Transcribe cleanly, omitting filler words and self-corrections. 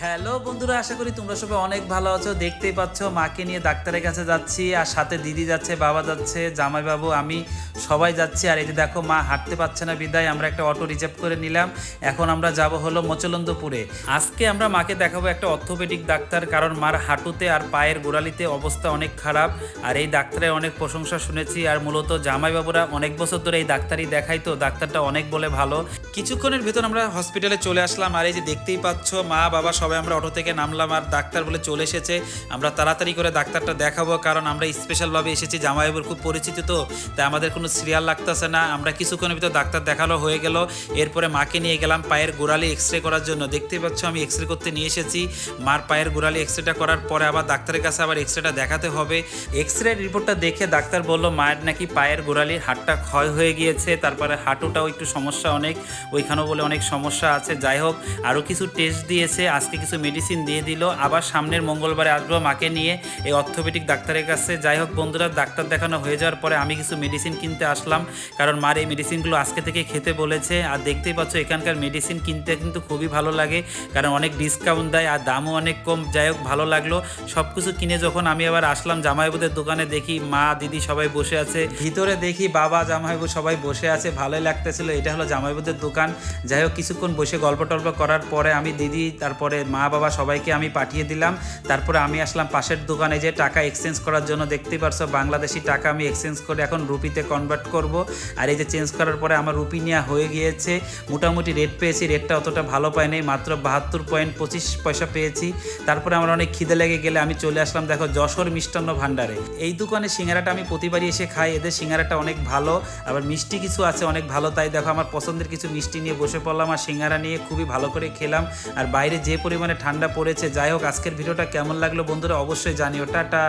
Hello বন্ধুরা, আশা করি তোমরা সবাই অনেক ভালো আছো। দেখতেই পাচ্ছ মাকে নিয়ে ডাক্তারের কাছে যাচ্ছি, আর সাথে দিদি যাচ্ছে, বাবা যাচ্ছে, জামাইবাবু, আমি সবাই যাচ্ছি। আর এই যে দেখো মা হাঁটতে পারছে না, বিদায় আমরা একটা অটো রিজার্ভ করে নিলাম। এখন আমরা যাব হলো মচলন্দপুরে। আজকে আমরা মাকে দেখাবো একটা অর্থোপেডিক ডাক্তার, কারণ মার হাঁটুতে আর পায়ের গোড়ালিতে অবস্থা অনেক খারাপ। আর এই ডাক্তারের অনেক প্রশংসা শুনেছি, আর মূলত জামাইবাবুরা অনেক বছর ধরে এই ডাক্তারই দেখাই, তো ডাক্তারটা অনেক বলে ভালো। কিছুক্ষণের ভিতর আমরা হসপিটালে চলে আসলাম। আর এই যে দেখতেই পাচ্ছ মা বাবা সবাই আমরা অটো থেকে নামলাম, আর ডাক্তার বলে চলে এসেছে। আমরা তাড়াতাড়ি করে ডাক্তারটা দেখাবো, কারণ আমরা স্পেশালভাবে এসেছি, জামাইবাবুর খুব পরিচিত, তো তাই আমাদের কোনো সিরিয়াল লাগতেছে না। আমরা কিছুক্ষণের ভিতর ডাক্তার দেখানো হয়ে গেল। এরপরে মাকে নিয়ে গেলাম পায়ের গোড়ালি এক্সরে করার জন্য। দেখতেই পাচ্ছ আমি এক্সরে করতে নিয়ে এসেছি। মার পায়ের গোড়ালি এক্সরেটা করার পরে আবার ডাক্তারের কাছে আবার এক্সরেটা দেখাতে হবে। এক্সরে রিপোর্টটা দেখে ডাক্তার বলল মায়ের নাকি পায়ের গোড়ালির হাড়টা ক্ষয় হয়ে গিয়েছে, তারপরে হাঁটুটাও একটু সমস্যা অনেক, ওইখানেও বলে অনেক সমস্যা আছে। যাই হোক, আরও কিছু টেস্ট দিয়েছে, আজকে কিছু মেডিসিন দিয়ে দিল। আবার সামনের মঙ্গলবারে আসবো মাকে নিয়ে এই অর্থোপেডিক ডাক্তারের কাছে। যাই হোক বন্ধুরা, ডাক্তার দেখানো হয়ে যাওয়ার পরে আমি কিছু মেডিসিন কিনতে আসলাম, কারণ মার এই মেডিসিনগুলো আজকে থেকে খেতে বলেছে। আর দেখতেই পাচ্ছ এখানকার মেডিসিন কিনতে কিন্তু খুবই ভালো লাগে, কারণ অনেক ডিসকাউন্ট দেয় আর দামও অনেক কম। যাই হোক, ভালো লাগলো সব কিছু কিনে। যখন আমি আবার আসলাম জামাইবাবুদের দোকানে, দেখি মা দিদি সবাই বসে আছে, ভিতরে দেখি বাবা জামাইবাবু সবাই বসে আছে, ভালোই লাগতেছিল। এটা হলো জামাইবাবুদের দোকান। যাই হোক, কিছুক্ষণ বসে গল্প টল্প করার পরে আমি দিদি, তারপরে মা বাবা সবাইকে আমি পাঠিয়ে দিলাম। তারপরে আমি আসলাম পাশের দোকানে, যে টাকা এক্সচেঞ্জ করার জন্য। দেখতেই পারছো বাংলাদেশি টাকা আমি এক্সচেঞ্জ করে এখন রুপিতে কনভার্ট করব। আর এই যে চেঞ্জ করার পরে আমার রুপি নেওয়া হয়ে গিয়েছে। মোটামুটি রেট পেয়েছি, রেটটা অতটা ভালো পাই নাই, মাত্র 72.25 পেয়েছি। তারপরে আমার অনেক খিদে লেগে গেলে আমি চলে আসলাম দেখো যশোর মিষ্টান্ন ভাণ্ডারে। এই দোকানে সিঙ্গারাটা আমি প্রতিবারই এসে খাই, এদের সিঙ্গারাটা অনেক ভালো, আবার মিষ্টি কিছু আছে অনেক ভালো। তাই দেখো আমার পছন্দের কিছু মিষ্টি নিয়ে বসে পড়লাম, আর সিঙ্গারা নিয়ে খুবই ভালো করে খেলাম। আর বাইরে যে পরিমাণে ঠান্ডা পড়েছে। যাই হোক, আজকের ভিডিওটা কেমন লাগলো বন্ধুরা অবশ্যই জানিও। টাটা।